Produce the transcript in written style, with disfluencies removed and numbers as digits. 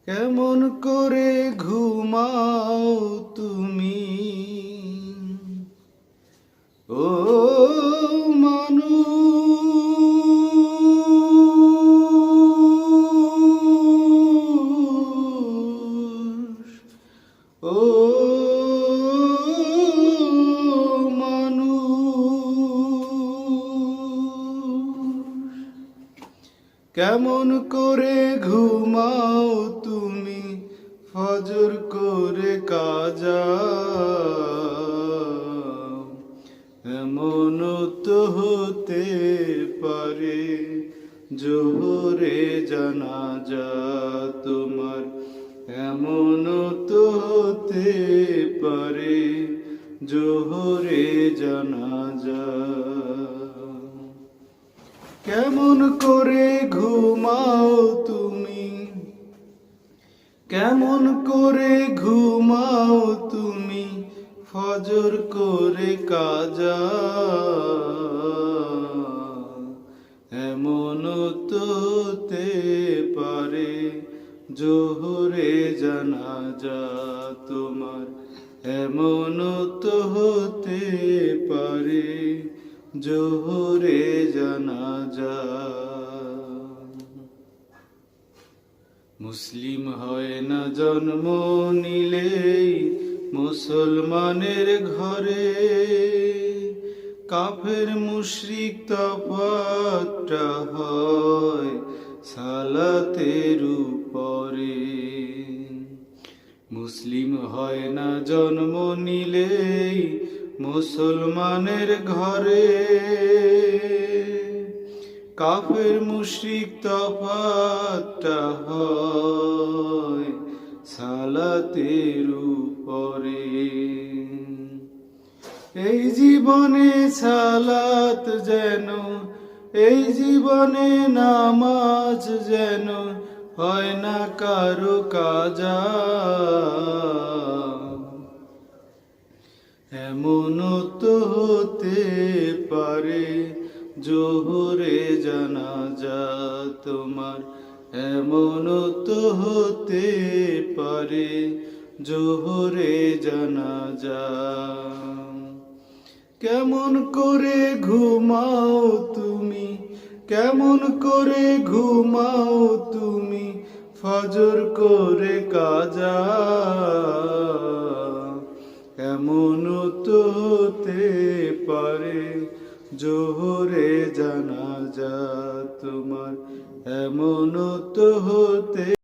কেমন করে ঘুমাও তুমি ও মানুষ ও কেমন করে ঘুমাও তুমি ফজর করে কাজা এমন তো হতে পারে জোহরে জানাজা তোমার এমন তো হতে পারে জোহরে জানাজা কেমন করে ঘুমাও তুমি কেমন করে ঘুমাও তুমি ফজর করে কাজা এমন তো হতে পারে জোহরে জানাজা তোমার এমন তো হতে পারে জোহরে জানাজা মুসলিম হয় না জন্ম নিলেই মুসলমানের ঘরে কাফের মুশরিক তফাতটা হয় সালাতের উপরে মুসলিম হয় না জন্ম নিলেই মুসলমানের ঘরে কাফের মুশরিক তফাতটা হয় সালাতের উপরে এই জীবনে সালাত যেন এই জীবনে নামাজ যেন হয় না কারো কাজা এমন তো হতে পারে জোহরে জানাজা তোমার এমন তো হতে পারে জোহরে জানাজা কেমন করে ঘুমাও তুমি কেমন করে ঘুমাও তুমি ফজর করে কাজা এমন তো হতে পারে জোহরে জানাজা তোমার এমন তো হতে